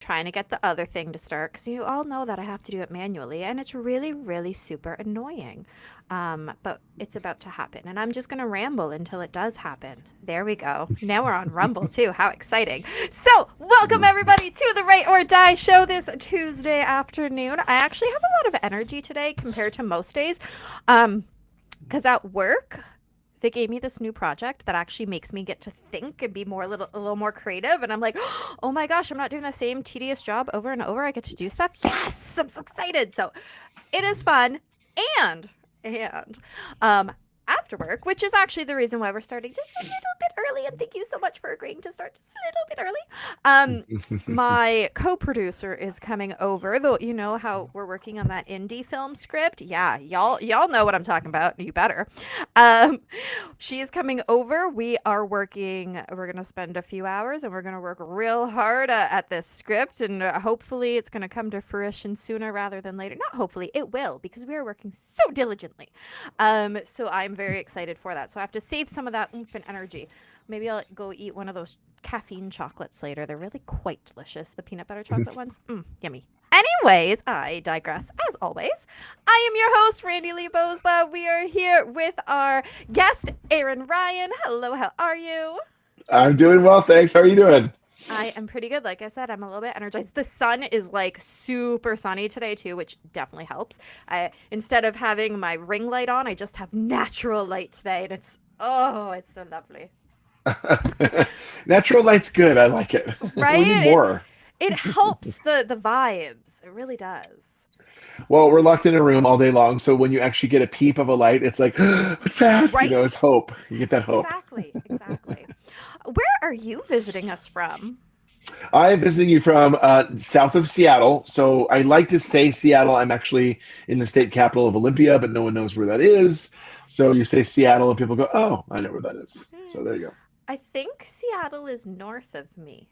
trying to get the other thing to start because you all know that I have to do it manually, and it's really, really super annoying. But it's about to happen, and I'm just gonna ramble until it does happen. There we go. Now we're on Rumble too. How exciting! So, welcome everybody to the Write or Die show this Tuesday afternoon. I actually have a lot of energy today compared to most days, because at work they gave me this new project that actually makes me get to think and be a little more creative. And I'm like, oh my gosh, I'm not doing the same tedious job over and over. I get to do stuff. Yes, I'm so excited. So it is fun. And after work, which is actually the reason why we're starting just a little bit early. And thank you so much for agreeing to start just a little bit early. My co-producer is coming over, though. You know how we're working on that indie film script. Yeah, y'all know what I'm talking about. You better. She is coming over. We're gonna spend a few hours and we're gonna work real hard at this script, and hopefully it's gonna come to fruition sooner rather than later. Not hopefully, it will, because we are working so diligently. So I'm very excited for that. So I have to save some of that oomph and energy. Maybe I'll go eat one of those caffeine chocolates later. They're really quite delicious. The peanut butter chocolate ones. Yummy. Anyways, I digress as always. I am your host, Randi-lee. We are here with our guest, Aaron Ryan. Hello, how are you? I'm doing well, thanks. How are you doing? I am pretty good. Like I said, I'm a little bit energized. The sun is like super sunny today too, which definitely helps. Instead of having my ring light on, I just have natural light today, and it's so lovely. Natural light's good. I like it. Right? We need more. It helps the vibes. It really does. Well, we're locked in a room all day long, so when you actually get a peep of a light, it's like, what's that? Right. You know, it's hope. You get that hope. Exactly. Where are you visiting us from? I'm visiting you from south of Seattle. So I like to say Seattle. I'm actually in the state capital of Olympia, but no one knows where that is. So you say Seattle and people go, oh, I know where that is. So there you go. I think Seattle is north of me,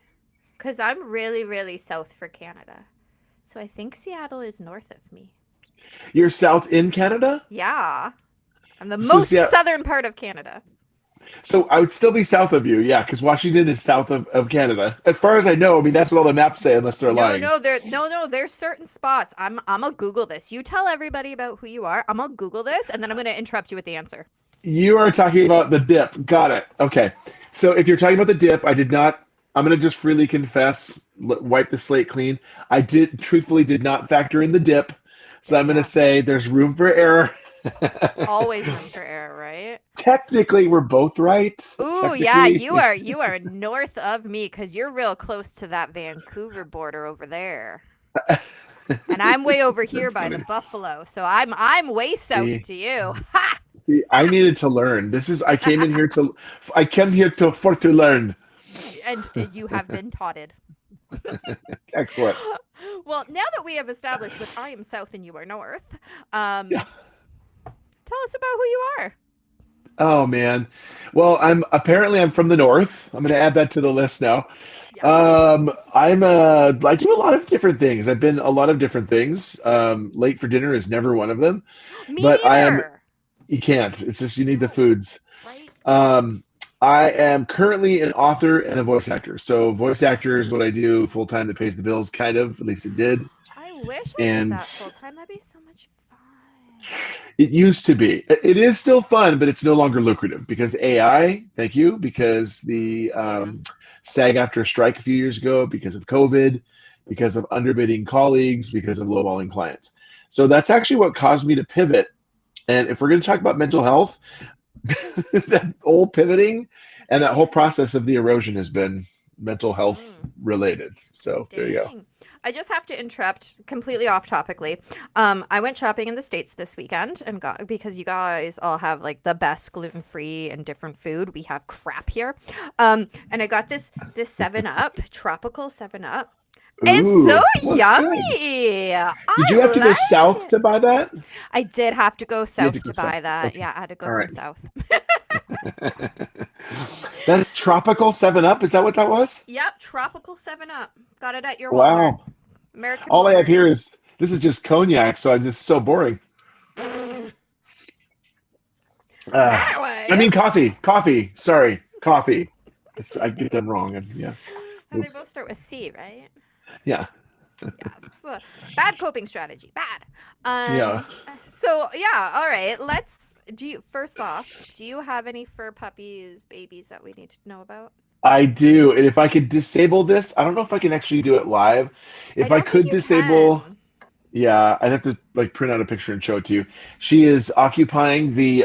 because I'm really, really south for Canada. So I think Seattle is north of me. You're south in Canada? Yeah. I'm the most southern part of Canada. So I would still be south of you, yeah, because Washington is south of Canada. As far as I know, I mean, that's what all the maps say, unless they're lying. No, there's certain spots. I'm gonna Google this. You tell everybody about who you are. I'm gonna Google this, and then I'm gonna interrupt you with the answer. You are talking about the dip. Got it. Okay. So if you're talking about the dip, I'm going to just freely confess, wipe the slate clean. I truthfully did not factor in the dip. So I'm going to say there's room for error. Always room for error, right? Technically, we're both right. Ooh, yeah, you are north of me, because you're real close to that Vancouver border over there. And I'm way over here by the Buffalo. So I'm way south to you. Ha! See, I needed to learn. I came here to learn. And you have been taughted. Excellent. Well, now that we have established that I am south and you are north, tell us about who you are. Oh man. Well, I'm from the north. I'm going to add that to the list now. Yeah. I do a lot of different things. I've been a lot of different things. Late for dinner is never one of them. Me but either. You can't. It's just you need the foods. Right. I am currently an author and a voice actor. So voice actor is what I do full time that pays the bills, kind of. At least it did. I wish I did that full time. That'd be so much fun. It used to be. It is still fun, but it's no longer lucrative because AI. Thank you. Because the SAG after a strike a few years ago, because of COVID, because of underbidding colleagues, because of lowballing clients. So that's actually what caused me to pivot. And if we're going to talk about mental health, that whole pivoting and that whole process of the erosion has been mental health related. So there you go. I just have to interrupt completely off topically. I went shopping in the States this weekend because you guys all have like the best gluten-free and different food. We have crap here. And I got this 7-Up, tropical 7-Up. It's so yummy. Did you have to go south to buy that? I did have to go south to buy that. Okay. Yeah, I had to go south. That's tropical 7-Up? Is that what that was? Yep, tropical 7-Up. Got it at your Walmart. Wow. American All Walmart. I have here is, this is just cognac, so I'm just so boring. I mean coffee. Sorry, coffee. I get them wrong. Yeah. And they both start with C, right? Yeah. Yes. Bad coping strategy. Bad. Yeah. So yeah, all right. First off, do you have any fur puppies, babies that we need to know about? I do. And if I could disable this, I don't know if I can actually do it live. I If I don't think could you disable, can. yeah, I'd have to like print out a picture and show it to you. She is occupying the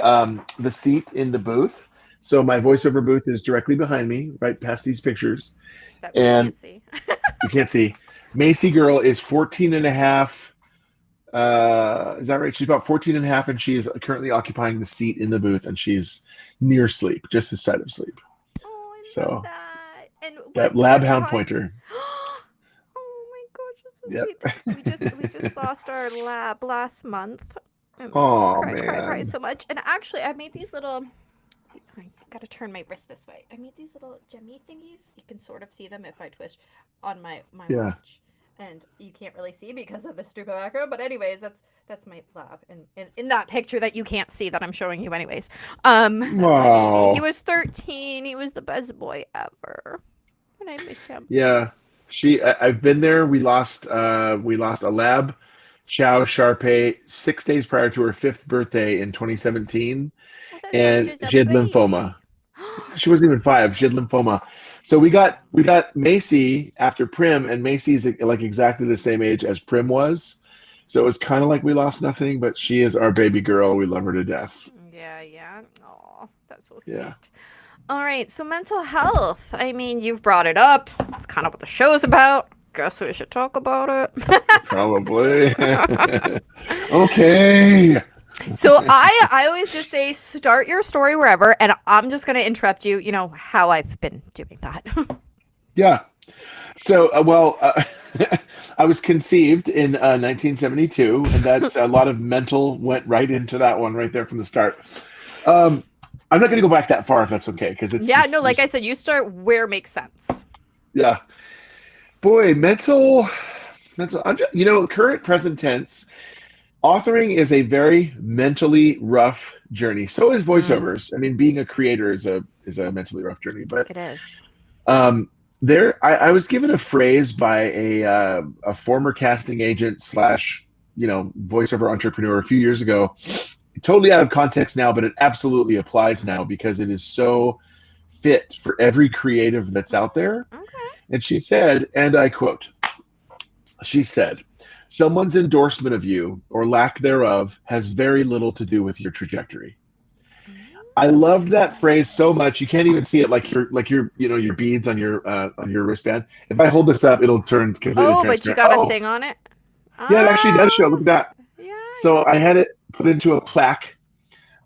seat in the booth. So my voiceover booth is directly behind me, right past these pictures. That we And can't see. you can't see. Macy girl is 14 and a half. Is that right? She's about 14 and a half, and she is currently occupying the seat in the booth, and she's near sleep, just this side of sleep. Oh, I love So that. And that what lab what hound kind? pointer. Oh my gosh, that's so Yep. sweet. We just lost our lab last month. It makes me Oh cry man. so much. And actually, I made these little. I gotta turn my wrist this way. I made these little gemmy thingies. You can sort of see them if I twist on my Yeah. watch, and you can't really see because of the stupid background. But anyways, that's my lab, and in that picture that you can't see that I'm showing you, anyways. That's my baby. He Wow. was 13. He was the best boy ever, and I miss him. Yeah. I've been there. We lost a lab, Chow Sharpei, 6 days prior to her fifth birthday in 2017, Oh, that's right. and Just a she had baby. lymphoma. She wasn't even 5. She had lymphoma. So we got Macy after Prim, and Macy's like exactly the same age as Prim was. So it was kind of like we lost nothing, but she is our baby girl. We love her to death. Yeah, yeah. Oh, that's so Yeah, sweet. All right, so mental health. I mean, you've brought it up. It's kind of what the show's about. Guess we should talk about probably. it. Okay. So I always just say start your story wherever, and I'm just gonna interrupt you. You know how I've been doing that. Yeah. So, I was conceived in 1972, and that's a lot of mental went right into that one right there from the start. Um, I'm not going to go back that far if that's okay, because it's Yeah, just no, like I said, you start where makes sense. yeah. Boy, mental. Current present tense. Authoring is a very mentally rough journey. So is Mm, voiceovers. I mean, being a creator is a mentally rough journey. But it is. um, I was given a phrase by a former casting agent slash voiceover entrepreneur a few years ago. Totally out of context now, but it absolutely applies now because it is so fit for every creative that's out there. Okay. And she said, and I quote, she said, someone's endorsement of you or lack thereof has very little to do with your trajectory. I loved that phrase so much. You can't even see it like your beads on your wristband. If I hold this up, it'll turn completely Oh, but you transparent. got a Oh, thing on it? yeah, it actually does show. Ah, Look at that. yeah, So I had it put into a plaque.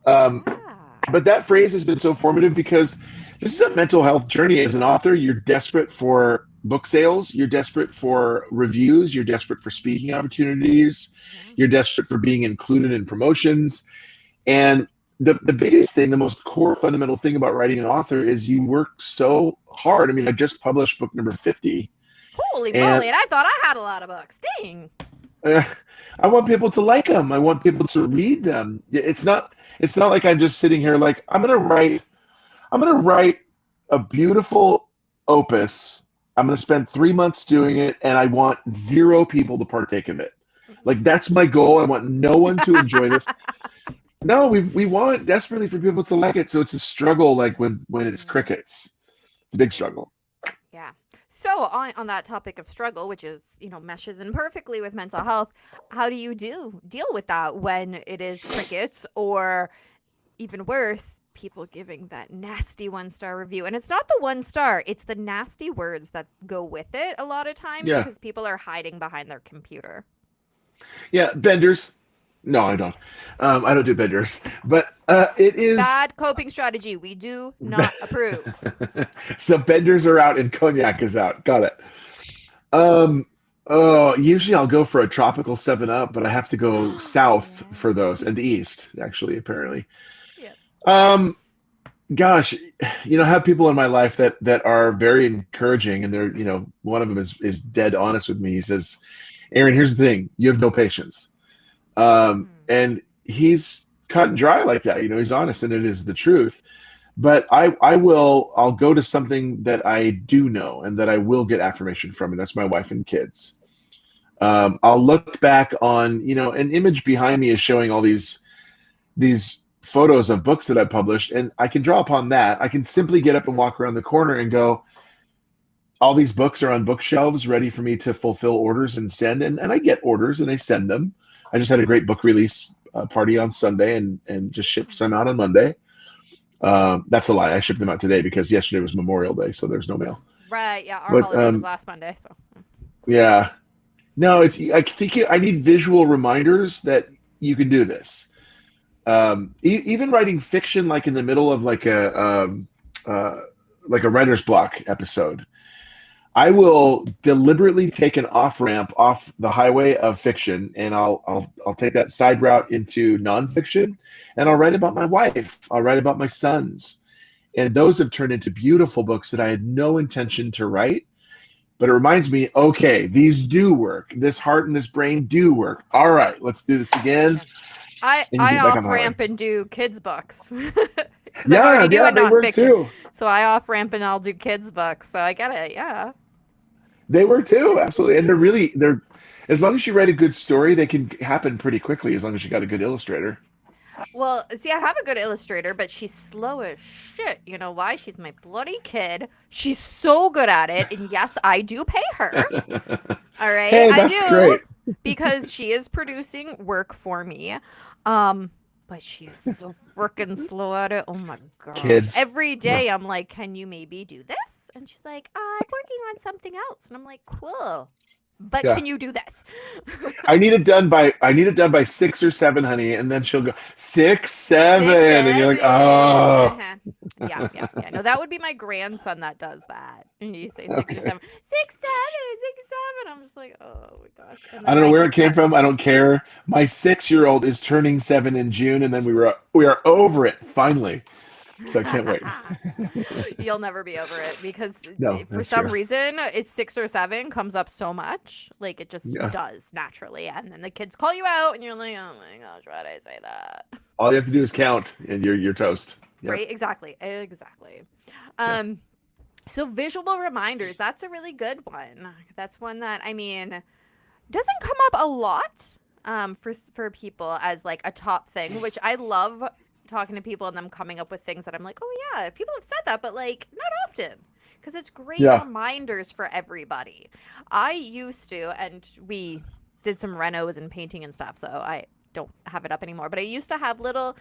Um, yeah. but that phrase has been so formative because this is a mental health journey. As an author, you're desperate for book sales, you're desperate for reviews, you're desperate for speaking opportunities, Yeah. you're desperate for being included in promotions. And the biggest thing, the most core fundamental thing about writing an author is you work so hard. I mean, I just published book number 50, Holy and moly, and I thought I had a lot of books. Dang. uh, I want people to like them. I want people to read them. It's not like I'm just sitting here like I'm gonna write a beautiful opus. I'm gonna spend 3 months doing it, and I want 0 people to partake of it. Like that's my goal. I want no one to enjoy this. No, we want desperately for people to like it. So it's a struggle. Like when it's Mm, crickets, it's a big struggle. yeah. So on that topic of struggle, which is meshes in perfectly with mental health, how do you deal with that when it is crickets or even worse, people giving that nasty 1-star review? And it's not the 1 star; it's the nasty words that go with it. A lot of times, Yeah, because people are hiding behind their computer. yeah. Benders. No, I don't. I don't do benders. But it is. Bad coping strategy. We do not approve. So benders are out and cognac is out. Got it. Um, oh, usually I'll go for a tropical 7 Up, but I have to go south Yeah. for those and east, actually, apparently. Yeah. Um, gosh, I have people in my life that are very encouraging, and they're, one of them is dead honest with me. He says, Aaron, here's the thing, you have no patience. Hmm. And he's cut and dry like that. He's honest, and it is the truth. But I'll go to something that I do know and that I will get affirmation from, and that's my wife and kids. I'll look back on, an image behind me is showing all these photos of books that I published, and I can draw upon that. I can simply get up and walk around the corner and go, all these books are on bookshelves ready for me to fulfill orders and send. And I get orders and I send them. I just had a great book release party on Sunday and just shipped some out on Monday. That's a lie. I shipped them out today because yesterday was Memorial Day, so there's no mail. Right. Yeah. Our holiday was last Monday. So. Yeah. No, I think I need visual reminders that you can do this. Even writing fiction, like in the middle of like a writer's block episode, I will deliberately take an off ramp off the highway of fiction, and I'll take that side route into nonfiction, and I'll write about my wife. I'll write about my sons, and those have turned into beautiful books that I had no intention to write. But it reminds me, okay, these do work. This heart and this brain do work. All right, let's do this again. I off ramp and do kids books. Yeah, they work too. So I off ramp and I'll do kids books. So I get it. Yeah. They work too, absolutely. And they're as long as you write a good story, they can happen pretty quickly as long as you got a good illustrator. Well, see, I have a good illustrator, but she's slow as shit. You know why? She's my bloody kid. She's so good at it, and yes, I do pay her. All right, hey, that's great. Because she is producing work for me. But she's so freaking slow at it. Oh my god! Kids. Every day I'm like, "Can you maybe do this?" And she's like, "I'm working on something else." And I'm like, "Cool." But can you do this? I need it done by 6 or 7, honey, and then she'll go 6, 7, and you're like, oh. Uh-huh. Yeah. No, that would be my grandson that does that. And you say 6 or 7, 6, 7, 6, 7. I'm just like, oh my gosh. I don't know where it came from. I don't care. My 6-year-old is turning 7 in June, and then we are over it finally. So I can't wait. You'll never be over it because for some reason it's 6 or 7 comes up so much. Like it just does naturally. And then the kids call you out and you're like, oh my gosh, why did I say that? All you have to do is count and you're toast. Yep. Right? Exactly. So visual reminders, that's a really good one. That's one that, doesn't come up a lot for people as like a top thing, which I love talking to people and them coming up with things that I'm like, oh yeah, people have said that, but like not often, because it's great reminders for everybody. I used to, and we did some renos and painting and stuff, so I don't have it up anymore, but I used to have little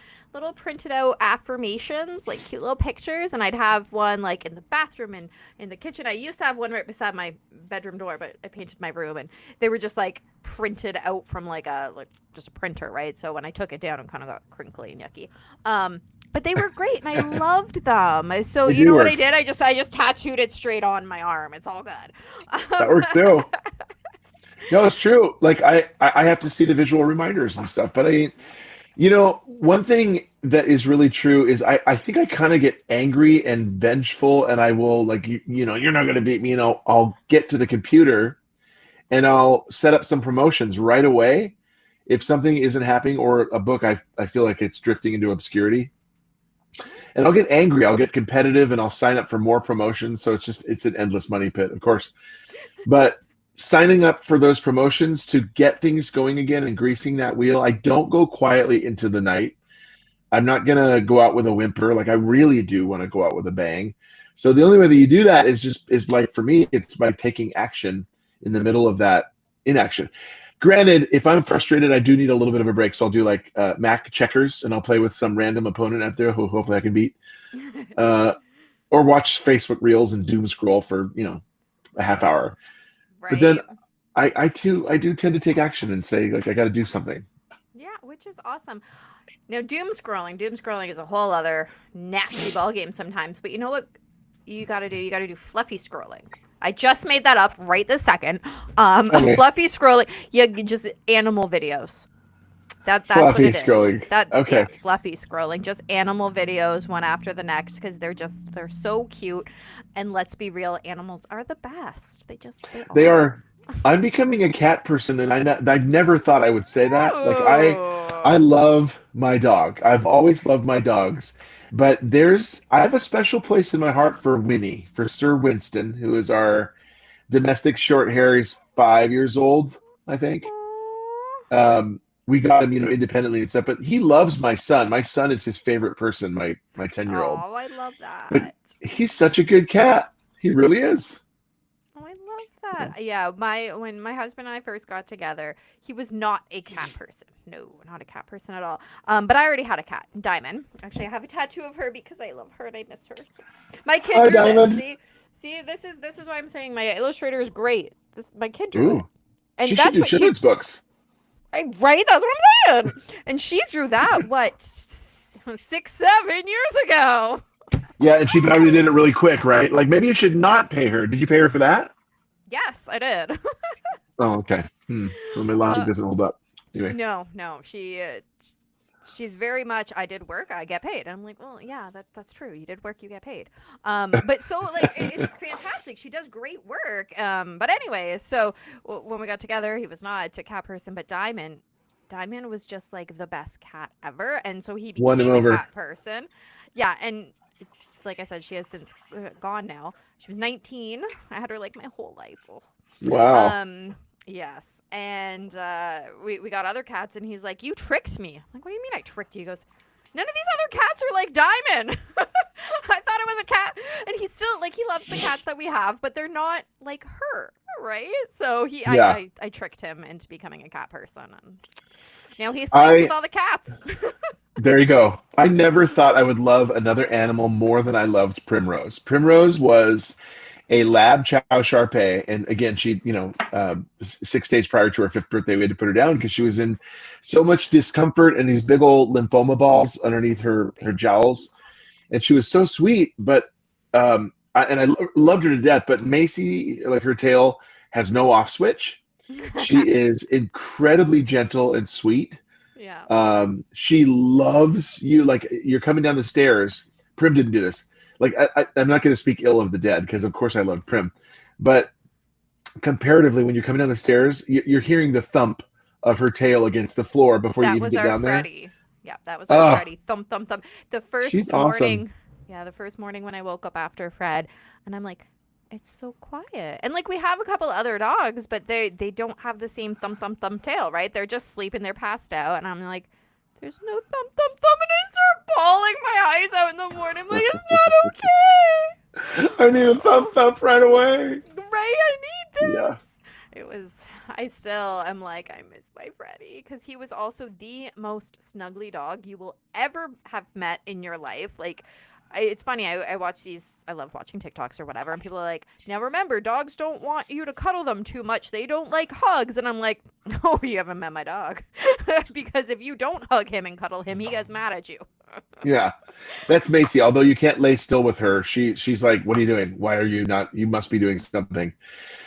printed out affirmations, like cute little pictures, and I'd have one like in the bathroom and in the kitchen. I used to have one right beside my bedroom door, but I painted my room, and they were just like printed out from just a printer, right? So when I took it down, it kind of got crinkly and yucky. But they were great, and I loved them. So you know what I did? I just tattooed it straight on my arm. It's all good. That works too. No, it's true. Like I have to see the visual reminders and stuff. But one thing that is really true is I think I kind of get angry and vengeful, and I will you're not going to beat me. And I'll get to the computer and I'll set up some promotions right away if something isn't happening or a book I feel like it's drifting into obscurity. And I'll get angry. I'll get competitive, and I'll sign up for more promotions. So it's an endless money pit, of course. But signing up for those promotions to get things going again and greasing that wheel. I don't go quietly into the night. I'm not going to go out with a whimper. Like I really do want to go out with a bang. So the only way that you do that is like, for me, it's by taking action in the middle of that inaction. Granted, if I'm frustrated, I do need a little bit of a break. So I'll do like Mac checkers, and I'll play with some random opponent out there who hopefully I can beat. Or watch Facebook Reels and doom scroll for, a half hour. Right. But then I do tend to take action and say, like, I got to do something. Yeah, which is awesome. Now, doom scrolling is a whole other nasty ballgame sometimes. But you know what you got to do? You got to do fluffy scrolling. I just made that up right this second. Okay. Fluffy scrolling. Yeah, just animal videos. That's fluffy what it is. Scrolling. Okay. Yeah, fluffy scrolling. Just animal videos, one after the next, because they're so cute. And let's be real, animals are the best. They are. I'm becoming a cat person, and I never thought I would say that. Like I love my dog. I've always loved my dogs, But I have a special place in my heart for Winnie, for Sir Winston, who is our domestic short hair. He's 5 years old, I think. We got him, independently and stuff, but he loves my son. My son is his favorite person, my 10-year-old. Oh, I love But that. he's such a good cat. He really is. Oh, I love that. Yeah, when my husband and I first got together, he was not a cat person. No, not a cat person at all. But I already had a cat, Diamond. Actually, I have a tattoo of her because I love her and I miss her. My kid Hi, drew Diamond. this. See, this is why I'm saying my illustrator is great. My kid drew it, Ooh, and she should that's do what she children's books. right. That's what I'm saying. And she drew that 6-7 years ago. Yeah, and she probably did it really quick, right? Like maybe you should not pay her. Did you pay her for that? Yes, I did. Oh, okay. Well, my logic doesn't hold up. Anyway. No, she's very much I did work, I get paid. And I'm like, well, yeah, that's true. You did work, you get paid. But so like it's fantastic. She does great work. But anyway, so when we got together, he was not a cat person, but Diamond was just like the best cat ever, and so he Won him became a over. cat person. Yeah, and like I said, she has since gone now. She was 19. I had her like my whole life. Oh. Wow. Yes. And we got other cats, and he's like, you tricked me. I'm like, what do you mean I tricked you? He goes, none of these other cats are like Diamond. I thought it was a cat. And he's still, like, he loves the cats that we have, but they're not like her, right? So Yeah. I tricked him into becoming a cat person. And now he sleeps with all the cats. There you go. I never thought I would love another animal more than I loved Primrose. Primrose was a lab chow Shar-Pei, and again, she, 6 days prior to her 5th birthday, we had to put her down because she was in so much discomfort and these big old lymphoma balls underneath her jowls, and she was so sweet. But I loved her to death. But Macy, like her tail, has no off switch. She is incredibly gentle and sweet. Yeah. She loves you. Like you're coming down the stairs. Prim didn't do this. Like I'm not going to speak ill of the dead because of course I love Prim, but comparatively, when you're coming down the stairs, you're hearing the thump of her tail against the floor before you even get down Freddie. there. Yeah, that was our Freddie. Thump, thump, thump. The first She's morning. Awesome. Yeah, the first morning when I woke up after Fred, and I'm like, it's so quiet. And like we have a couple other dogs, but they don't have the same thump, thump, thump tail, right? They're just sleeping, they're passed out, and I'm like, there's no thump, thump, thump, and I start bawling my eyes out in the morning. I'm like, it's not okay. I need a thump thump right away. Right, I need this. Yeah. It was. I still am like, I miss my Freddie because he was also the most snuggly dog you will ever have met in your life. Like, it's funny. I watch these. I love watching TikToks or whatever, and people are like, "Now remember, dogs don't want you to cuddle them too much. They don't like hugs." And I'm like, "No, you haven't met my dog, because if you don't hug him and cuddle him, he gets mad at you." Yeah, that's Macy. Although you can't lay still with her, she's like, "What are you doing? Why are you not? You must be doing something."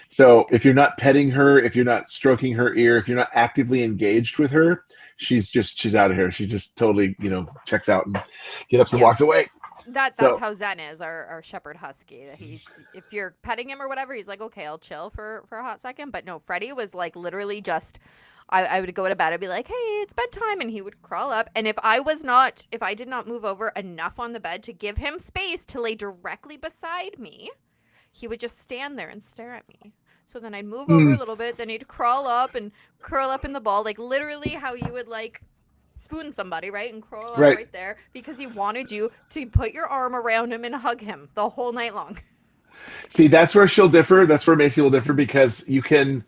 So if you're not petting her, if you're not stroking her ear, if you're not actively engaged with her, she's out of here. She just totally checks out and get up and walks away. That's how Zen is, our shepherd husky. If you're petting him or whatever, he's like, okay, I'll chill for a hot second. But no, Freddie was like literally just, I would go to bed, I'd be like, hey, it's bedtime, and he would crawl up. And if I did not move over enough on the bed to give him space to lay directly beside me, he would just stand there and stare at me. So then I'd move over a little bit, then he'd crawl up and curl up in the ball, like literally how you would like spoon somebody, right? And crawl up right there because he wanted you to put your arm around him and hug him the whole night long. See, that's where she'll differ. That's where Macy will differ because you can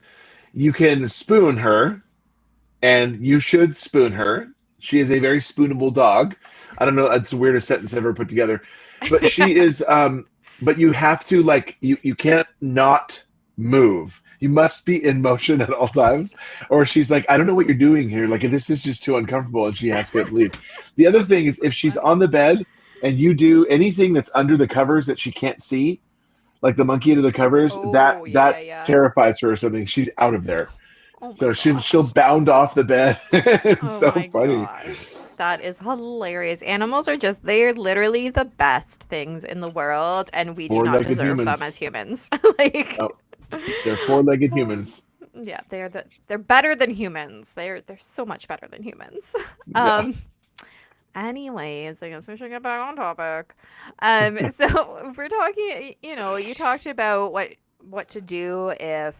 spoon her, and you should spoon her. She is a very spoonable dog. I don't know. It's the weirdest sentence I've ever put together, but she is. But you have to you can't not move. You must be in motion at all times, or she's like, I don't know what you're doing here. Like, this is just too uncomfortable, and she has to leave. The other thing is if she's on the bed and you do anything that's under the covers that she can't see, like the monkey under the covers, that terrifies her or something. She's out of there. So she'll bound off the bed. It's so funny. Gosh. That is hilarious. Animals are they're literally the best things in the world, and we do not deserve them as humans. They're four-legged humans. Yeah, they're better than humans. They're so much better than humans. Yeah. Anyways, I guess we should get back on topic. So if we're talking, you talked about what to do if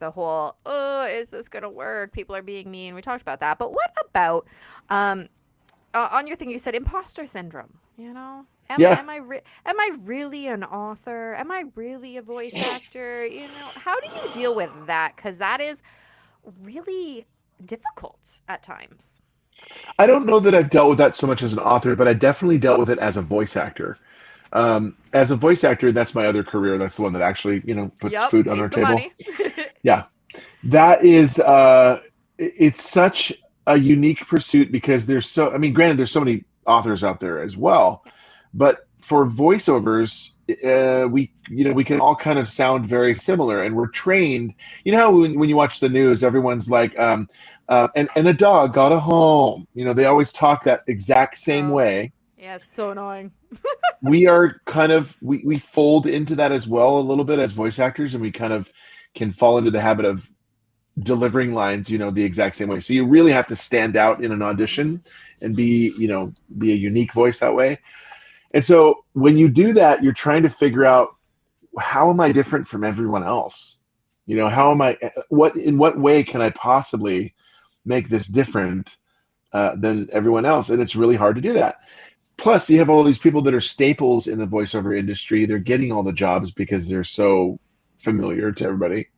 the whole, oh, is this gonna work? People are being mean. We talked about that. But what about um on your thing you said imposter syndrome, you know? Yeah, Am I really an author? Am I really a voice actor? How do you deal with that? Cuz that is really difficult at times. I don't know that I've dealt with that so much as an author, but I definitely dealt with it as a voice actor. As a voice actor, that's my other career. That's the one that actually, puts Yep, food on pays our the table. money. Yeah, that is, it's such a unique pursuit because I mean, granted, there's so many authors out there as well, Yeah. but for voiceovers, we can all kind of sound very similar, and we're trained. You know how when you watch the news, everyone's like, and a dog got a home. They always talk that exact same Oh, way. yeah, it's so annoying. We are kind of we fold into that as well a little bit as voice actors, and we kind of can fall into the habit of delivering lines, the exact same way. So you really have to stand out in an audition and be a unique voice that way. And so when you do that, you're trying to figure out, how am I different from everyone else? How am I, in what way can I possibly make this different than everyone else? And it's really hard to do that. Plus, you have all these people that are staples in the voiceover industry. They're getting all the jobs because they're so familiar to everybody.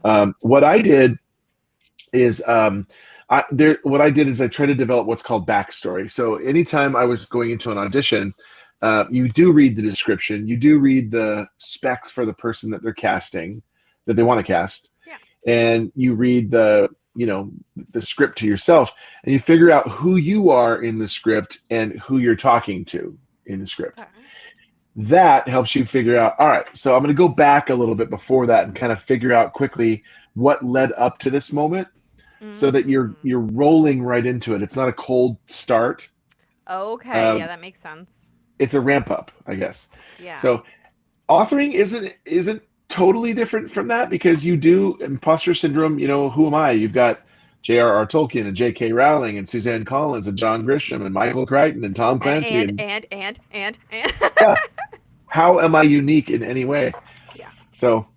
Mm. What I did is what I did is I tried to develop what's called backstory. So anytime I was going into an audition, you do read the description, you do read the specs for the person that they're casting, that they want to cast, Yeah. and you read the script to yourself, and you figure out who you are in the script and who you're talking to in the script. Okay. That helps you figure out, all right, so I'm going to go back a little bit before that and kind of figure out quickly what led up to this moment so that you're Mm. you're rolling right into it. It's not a cold start. Okay, yeah, Um, that makes sense. it's a ramp up, I guess. Yeah. So authoring isn't totally different from that because you do imposter syndrome. Who am I? You've got J.R.R. Tolkien and J.K. Rowling and Suzanne Collins and John Grisham and Michael Crichton and Tom And Clancy and and and and and yeah. How am I unique in any way? yeah. So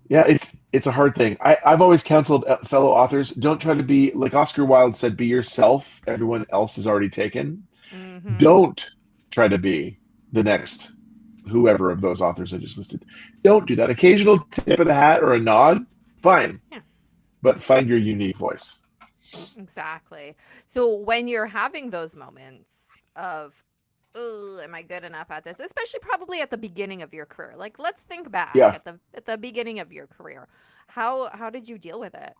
yeah, it's a hard thing. I've always counseled fellow authors, don't try to be like Oscar Wilde said, be yourself. Everyone else is already taken. Mhm. Don't try to be the next whoever of those authors I just listed. Don't do that. Occasional tip of the hat or a nod, fine, Yeah. but find your unique voice. Exactly. So when you're having those moments of, oh, am I good enough at this? Especially probably at the beginning of your career. Like let's think back Yeah. at the beginning of your career. How did you deal with it?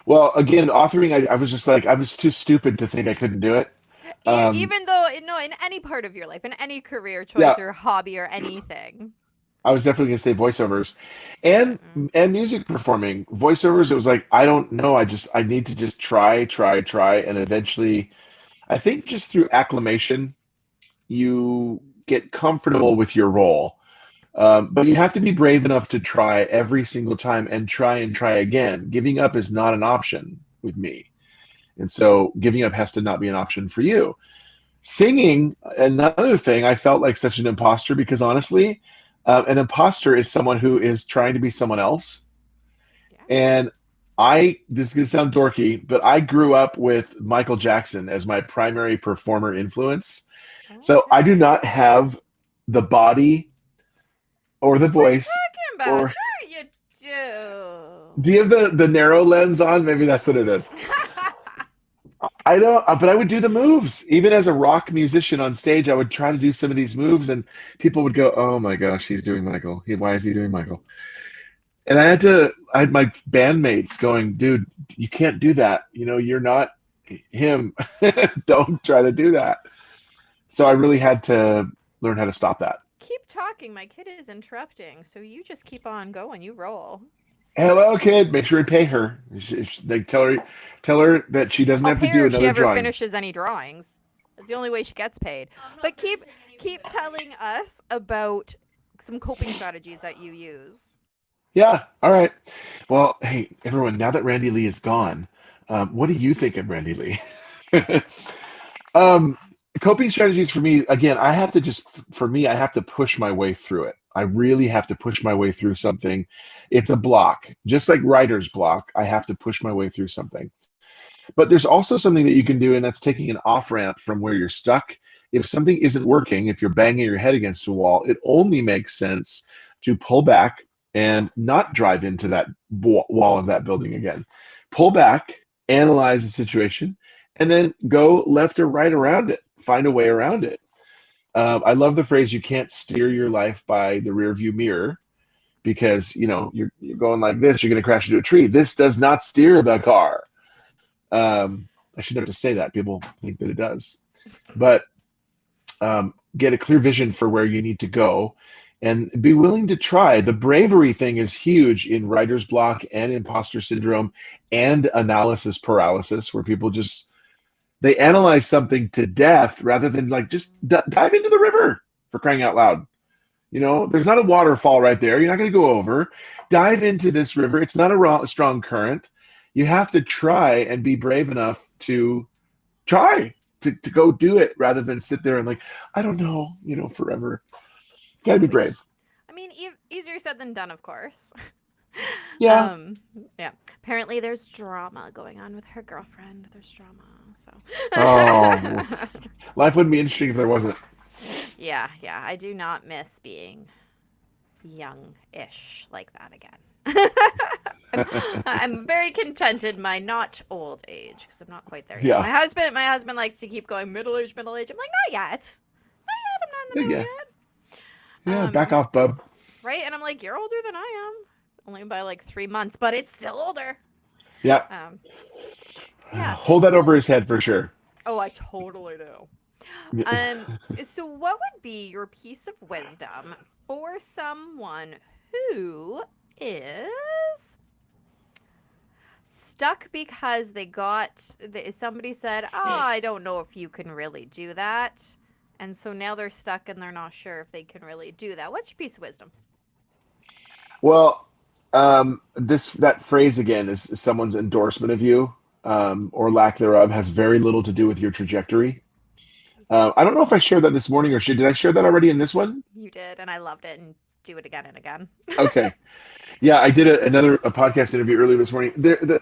Well, again, authoring, I was just like, I was too stupid to think I couldn't do it. Um, Even though no, in any part of your life, in any career yeah, choice or hobby or anything. I was definitely gonna say voiceovers, and Mm-mm. and music performing. Voiceovers, it was like I don't know. I need to just try, and eventually, I think just through acclimation, you get comfortable with your role. But you have to be brave enough to try every single time and try again. Giving up is not an option with me, and so giving up has to not be an option for you. Singing, another thing, I felt like such an imposter because honestly, an imposter is someone who is trying to be someone else. Yeah. And this is going to sound dorky, but I grew up with Michael Jackson as my primary performer influence. So I do Okay. not have the body or the What are you voice, talking about? or Sure you do. do you have the narrow lens on? Maybe that's what it is. I don't, but I would do the moves. Even as a rock musician on stage, I would try to do some of these moves, and people would go, "Oh my gosh, he's doing Michael. Why is he doing Michael?" And I had my bandmates going, "Dude, you can't do that. You're not him. Don't try to do that." So I really had to learn how to stop that. Keep talking. My kid is interrupting. So you just keep on going. You roll. Hello, kid. Make sure to pay her. They tell her that she doesn't I'll have to pay her do if she another ever drawing. finishes any drawings. That's the only way she gets paid. But keep telling us about some coping strategies that you use. Yeah. All right. Well, hey, everyone. Now that Randi-lee is gone, what do you think of Randi-lee? Um, Coping strategies for me, again, I have to I have to push my way through it. I really have to push my way through something. It's a block, just like writer's block. I have to push my way through something. But there's also something that you can do, and that's taking an off ramp from where you're stuck. If something isn't working, if you're banging your head against a wall, it only makes sense to pull back and not drive into that wall of that building again. Pull back, analyze the situation, and then go left or right around it. Find a way around it. I love the phrase, you can't steer your life by the rear view mirror, because you're going like this, you're going to crash into a tree. This does not steer the car. I shouldn't have to say that. People think that it does. But get a clear vision for where you need to go and be willing to try. The bravery thing is huge in writer's block and imposter syndrome and analysis paralysis, where people they analyze something to death rather than like just dive into the river, for crying out loud. There's not a waterfall right there. You're not going to go over. Dive into this river. It's not a strong current. You have to try and be brave enough to try to go do it, rather than sit there and like, I don't know, forever. Gotta be brave. I mean, easier said than done, of course. Yeah. Yeah. Apparently there's drama going on with her girlfriend. There's drama, so. Oh, life wouldn't be interesting if there wasn't. Yeah. I do not miss being young-ish like that again. I'm very contented my not old age, because I'm not quite there yet. Yeah. My husband likes to keep going middle age. I'm like, not yet. I'm not in the middle yet. Yeah, back off, bub. Right? And I'm like, you're older than I am. Only by like 3 months, but it's still older. Yeah. Yeah. Hold that over his head for sure. Oh, I totally do. So what would be your piece of wisdom for someone who is stuck because somebody said, I don't know if you can really do that, and so now they're stuck and they're not sure if they can really do that? What's your piece of wisdom? Well, that phrase again is someone's endorsement of you, or lack thereof, has very little to do with your trajectory. I don't know if I shared that this morning, or did I share that already in this one? You did, and I loved it, and do it again and again. Okay. Yeah, I did a podcast interview earlier this morning.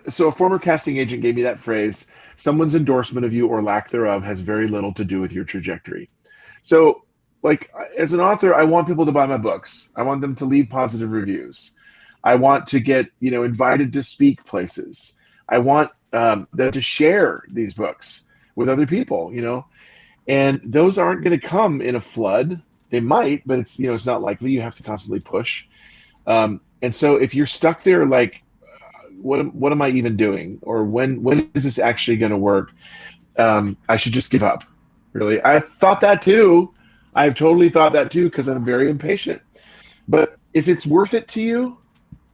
So a former casting agent gave me that phrase, someone's endorsement of you or lack thereof has very little to do with your trajectory. So, like, as an author, I want people to buy my books. I want them to leave positive reviews. I want to get, invited to speak places. I want them to share these books with other people, and those aren't going to come in a flood. They might, but it's not likely. You have to constantly push. And so if you're stuck there, like, what am I even doing? Or when is this actually going to work? I should just give up. Really, I thought that too. I've totally thought that too, because I'm very impatient. But if it's worth it to you,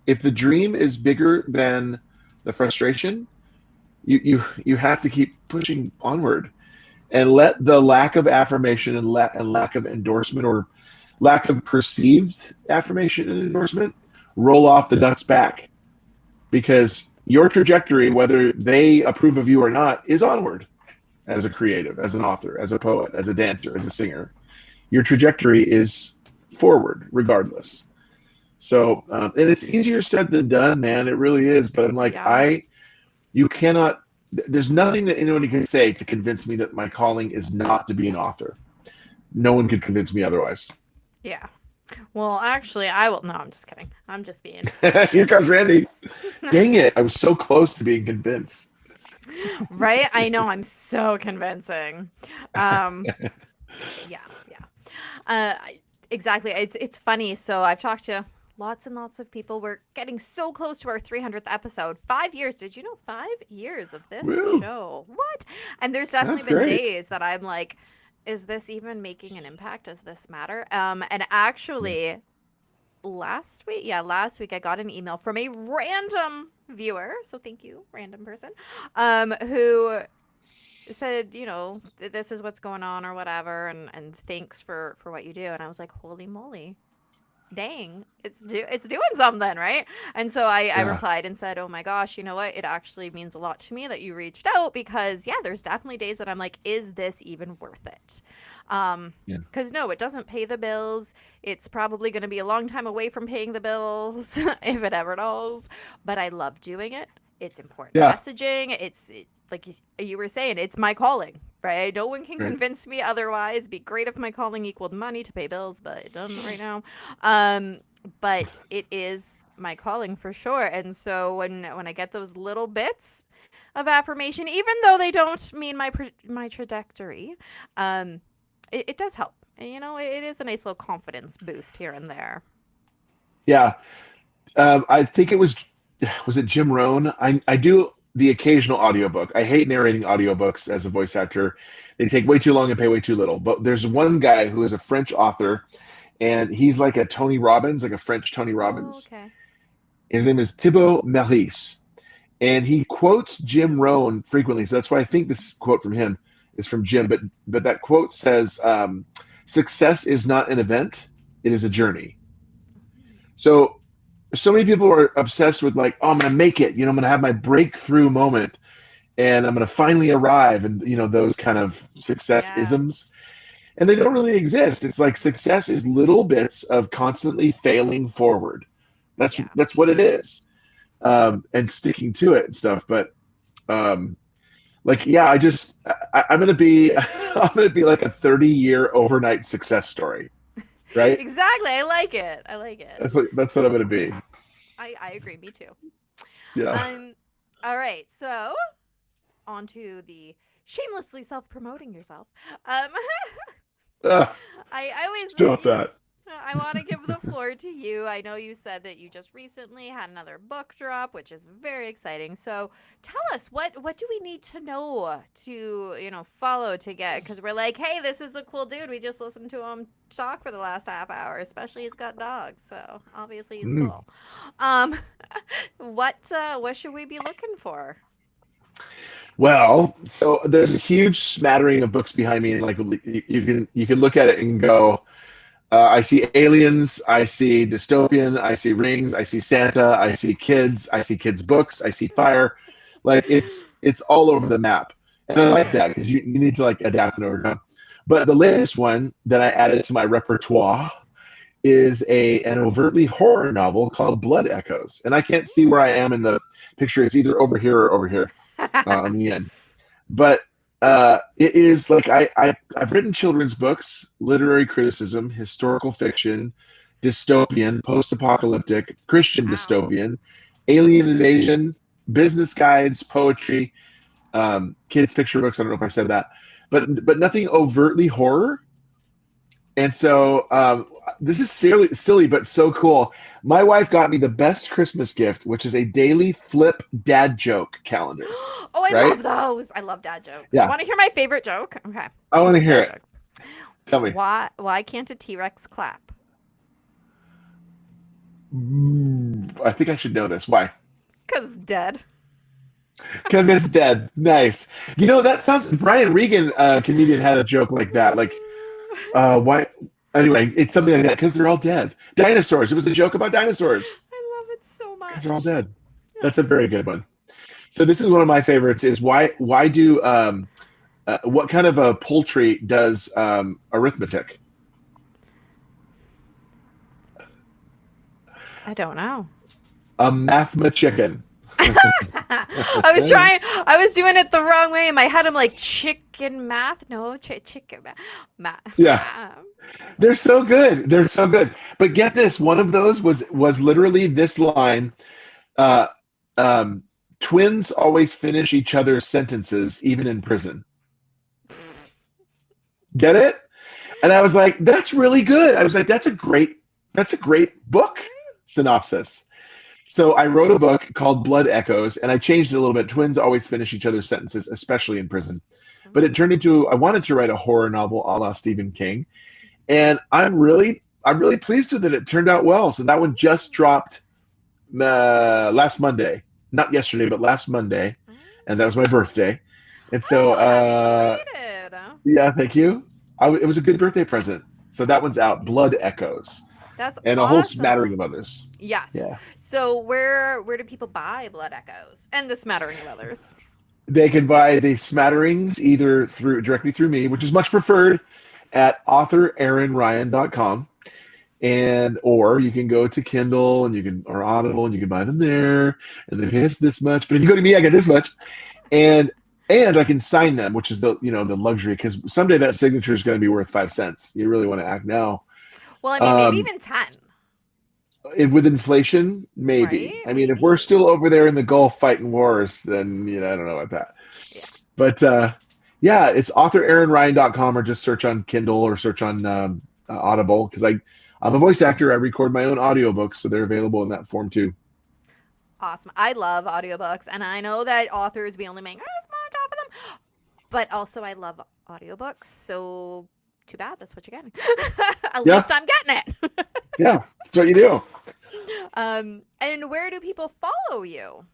if the dream is bigger than the frustration, you have to keep pushing onward, and let the lack of affirmation and lack of endorsement, or lack of perceived affirmation and endorsement, roll off the duck's back, because your trajectory, whether they approve of you or not, is onward. As a creative, as an author, as a poet, as a dancer, as a singer, your trajectory is forward regardless. So, and it's easier said than done, man. It really is. But I'm like, you cannot, there's nothing that anybody can say to convince me that my calling is not to be an author. No one could convince me otherwise. Yeah. Well, actually, I will. No, I'm just kidding. I'm just being. Here comes Randy. Dang it. I was so close to being convinced. Right? I know, I'm so convincing. Yeah. Exactly. It's funny. So I've talked to lots and lots of people. We're getting so close to our 300th episode. 5 years. Did you know 5 years of this show? What? And there's definitely been days that I'm like, is this even making an impact? Does this matter? And actually, last week I got an email from a random viewer, so thank you, random person, who said, this is what's going on or whatever, and thanks for what you do. And I was like, holy moly, dang, it's doing something, right? And so I Yeah. replied and said, oh my gosh, you know what, it actually means a lot to me that you reached out, because yeah, there's definitely days that I'm like, is this even worth it? Yeah. Because no, it doesn't pay the bills. It's probably going to be a long time away from paying the bills, if it ever does, but I love doing it. It's important Yeah. messaging. Like you were saying, it's my calling, right? No one can Right. convince me otherwise. It'd be great if my calling equaled money to pay bills, but it doesn't right now. Um, but it is my calling for sure. And so when I get those little bits of affirmation, even though they don't mean my trajectory, it does help. And, you know, it is a nice little confidence boost here and there. Yeah. I think was it Jim Rohn? I do the occasional audiobook. I hate narrating audiobooks as a voice actor. They take way too long and pay way too little. But there's one guy who is a French author, and he's like a Tony Robbins, like a French Tony Oh, Robbins. okay. His name is Thibaut Meurice, and he quotes Jim Rohn frequently. So that's why I think this quote from him is from Jim. But that quote says, "Success is not an event; it is a journey." So many people are obsessed with like, oh, I'm going to make it. I'm going to have my breakthrough moment, and I'm going to finally arrive, and those kind of success Yeah. isms, and they don't really exist. It's like success is little bits of constantly failing forward. That's Yeah. that's what it is, and sticking to it and stuff. But um, like, yeah, I'm going to be I'm going to be like a 30-year overnight success story, right? Exactly. I like it. I like it. That's what I'm going to be. I agree. Me too. Yeah. Um. All right. So on to the shamelessly self-promoting yourself. Um. Ugh, I always stop that. I want to give the floor to you. I know you said that you just recently had another book drop, which is very exciting. So tell us, what do we need to know to follow to get? Because we're like, hey, this is a cool dude. We just listened to him talk for the last half hour. Especially he's got dogs, so obviously he's Mm. cool. What should we be looking for? Well, so there's a huge smattering of books behind me, and like you can look at it and go, I see aliens, I see dystopian, I see rings, I see Santa, I see kids books, I see fire. Like it's all over the map, and I like that because you need to like adapt and overcome. But the latest one that I added to my repertoire is an overtly horror novel called Blood Echoes, and I can't see where I am in the picture. It's either over here or over here on the end. But it is like I've written children's books, literary criticism, historical fiction, dystopian, post-apocalyptic, Christian Wow. dystopian, alien invasion, business guides, poetry, kids picture books. I don't know if I said that, but nothing overtly horror. And so this is silly, but so cool. My wife got me the best Christmas gift, which is a daily flip dad joke calendar. Oh, I Right? love those. I love dad jokes. Yeah, Want to hear my favorite joke? Okay. I This want to is a hear dad it. joke. Tell me. Why can't a T-Rex clap? I think I should know this. Why? Cuz dead. Because it's dead. Nice. That sounds. Brian Regan, comedian, had a joke like that. Like, why? Anyway, it's something like that because they're all dead. Dinosaurs. It was a joke about dinosaurs I love it so because they're all much. dead. That's a very good one. So this is one of my favorites. Is why do what kind of a poultry does arithmetic? I don't know. A mathma chicken. I was doing it the wrong way in my head. I'm like, chicken math? No, chicken math. Yeah, they're so good. They're so good. But get this, one of those was literally this line. Uh, um, Twins always finish each other's sentences, even in prison. Get it? And I was like, that's really good. I was like, that's a great book synopsis. So I wrote a book called Blood Echoes, and I changed it a little bit. Twins always finish each other's sentences, especially in prison. But it turned into I wanted to write a horror novel a la Stephen King, and I'm really pleased with it. It turned out well. So that one just dropped last Monday, not yesterday, but last Monday, and that was my birthday. And so, Oh, happy belated. yeah, thank you. It was a good birthday present. So that one's out. Blood Echoes. That's and a whole smattering of awesome. others. Yes. Yeah. So where do people buy Blood Echoes and the smattering of others? They can buy the smatterings either directly through me, which is much preferred, at authoraaronryan.com. And or you can go to Kindle and you can or Audible and you can buy them there, and they pay us this much. But if you go to me, I get this much. And I can sign them, which is the luxury, because someday that signature is going to be worth 5 cents. You really want to act now. Well, I mean, maybe Um, even 10, with inflation, maybe. right? I mean, if we're Maybe. still over there in the Gulf fighting wars, then I don't know about that. Yeah. But yeah, it's authoraaronryan.com, or just search on Kindle or search on Audible, because I'm a voice actor. I record my own audiobooks, so they're available in that form too. Awesome. I love audiobooks, and I know that authors, we only make a small off of them, but also I love audiobooks, so too bad. That's what you're getting. At Yeah, least I'm getting it. yeah, that's what you do. And where do people follow you?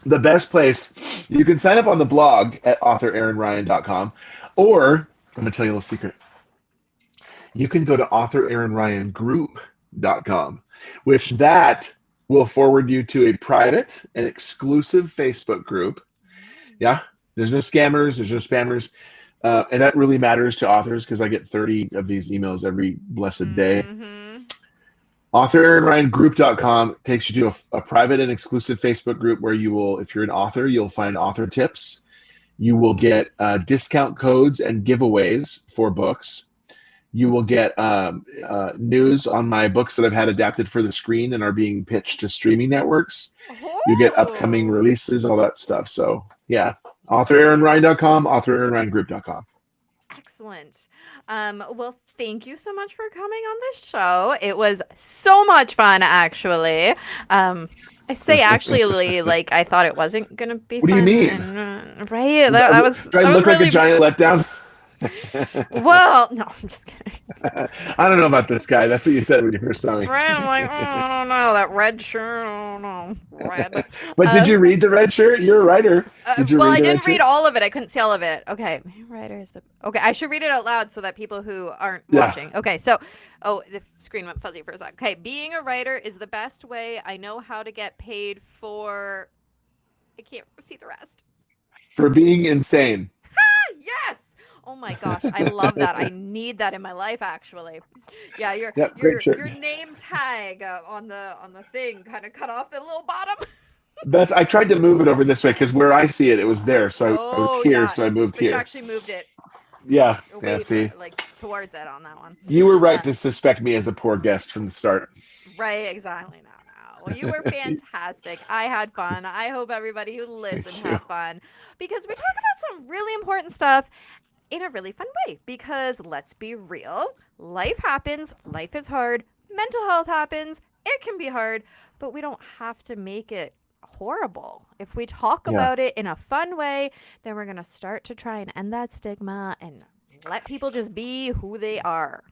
The best place, you can sign up on the blog at authoraaronryan.com, or I'm going to tell you a little secret. You can go to authoraaronryangroup.com, which that will forward you to a private and exclusive Facebook group. Yeah, there's no scammers, there's no spammers. And that really matters to authors, because I get 30 of these emails every blessed day. Mm-hmm. AuthorAaronRyanGroup.com takes you to a private and exclusive Facebook group where you will, if you're an author, you'll find author tips. You will get discount codes and giveaways for books. You will get news on my books that I've had adapted for the screen and are being pitched to streaming networks. You get upcoming Oh, releases, all that stuff. So yeah, AuthorAaronRyan.com, AuthorAaronRyanGroup.com. excellent. Well, thank you so much for coming on the show. It was so much fun, actually. I say actually, like I thought it wasn't gonna be What do you fun, mean? and right, that was Do I that was look like a really giant letdown? well. No, I'm just kidding. I don't know about this guy. That's what you said when you first saw me. Right, I'm like, oh, I don't know that red shirt. I don't know, red. But did Um, you read the red shirt? You're a writer. Did you well, read I the red didn't read shirt? all of it. I couldn't see all of it. Okay, writer is the okay. I should read it out loud so that people who aren't Yeah. watching. Okay, so oh, the screen went fuzzy for a sec. Okay, being a writer is the best way I know how to get paid for. I can't see the rest. For being insane. Yes. Oh my gosh, I love that. I need that in my life, actually. Yeah, your Yep, great your shirt. your name tag on the thing kind of cut off the little bottom. I tried to move it over this way because where I see it, it was there. So I was Oh here, yeah, so I moved but you here. actually moved it Yeah. Yeah, away see. like towards it on that one. You were right Uh, to suspect me as a poor guest from the start. right, exactly. No, no. Well, you were fantastic. I had fun. I hope everybody who listened Thank you. had fun because we talk about some really important stuff in a really fun way. Because let's be real, life happens. Life is hard. Mental health happens. It can be hard, but we don't have to make it horrible. If we talk Yeah. about it in a fun way, then we're going to start to try and end that stigma and let people just be who they are.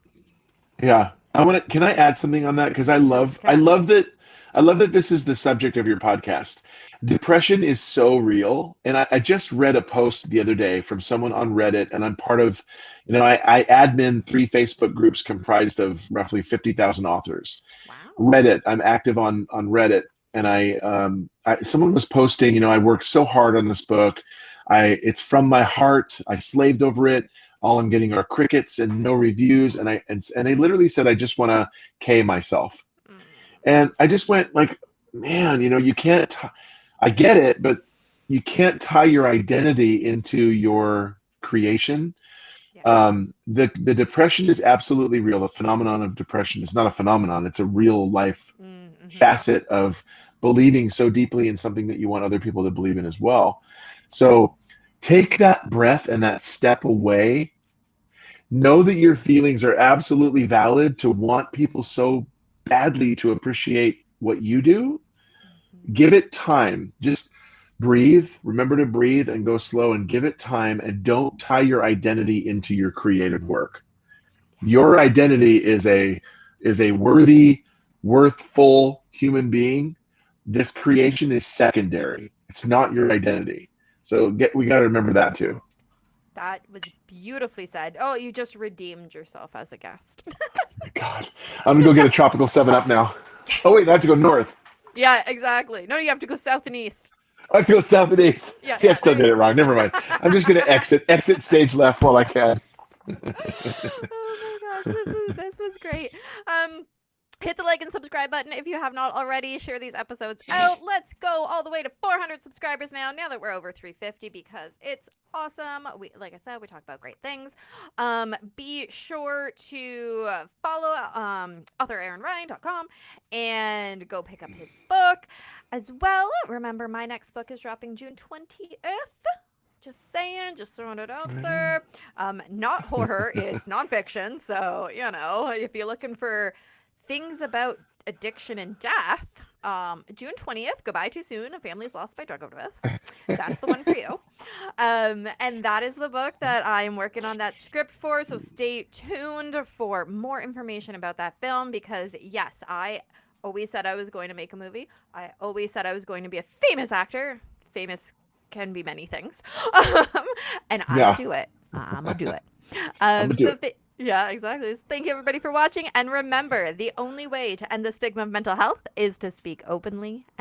Yeah. Can I add something on that? Because Yes, I can. love that this is the subject of your podcast. Depression is so real. And I just read a post the other day from someone on Reddit, and I'm part of, I admin 3 Facebook groups comprised of roughly 50,000 authors. Wow. Reddit, I'm active on Reddit. And someone was posting, I worked so hard on this book. It's from my heart. I slaved over it. All I'm getting are crickets and no reviews. And they literally said, I just want to K myself. Mm. And I just went like, man, you can't, I get it, but you can't tie your identity into your creation. Yeah. The depression is absolutely real. The phenomenon of depression is not a phenomenon. It's a real life Mm-hmm. facet of believing so deeply in something that you want other people to believe in as well. So take that breath and that step away. Know that your feelings are absolutely valid to want people so badly to appreciate what you do. Give it time. Just breathe. Remember to breathe and go slow and give it time, and don't tie your identity into your creative work. Your identity is a worthy, worthful human being. This creation is secondary. It's not your identity. So we got to remember that too. That was beautifully said. Oh, you just redeemed yourself as a guest. God, I'm gonna go get a tropical 7-Up now. Yes. Oh wait, I have to go north. Yeah, exactly. No, you have to go south and east. I have to go south and east. Yeah, See, yeah, I still did it wrong. Never mind. I'm just gonna exit stage left while I can. Oh my gosh, this was great. Hit the like and subscribe button if you have not already. Share these episodes out. Let's go all the way to 400 subscribers now that we're over 350 because it's awesome. Like I said, we talk about great things. Be sure to follow authoraaronryan.com and go pick up his book as well. Remember, my next book is dropping June 20th. Just saying, just throwing it out there. Not horror, it's nonfiction. So, if you're looking for things about addiction and death, June 20th, Goodbye Too Soon, A Family's Lost by Drug Overdose. That's the one for you. And that is the book that I'm working on that script for. So stay tuned for more information about that film because, yes, I always said I was going to make a movie. I always said I was going to be a famous actor. Famous can be many things. And I'm gonna do it. I'm gonna do it. Yeah, exactly. Thank you everybody for watching. And remember, the only way to end the stigma of mental health is to speak openly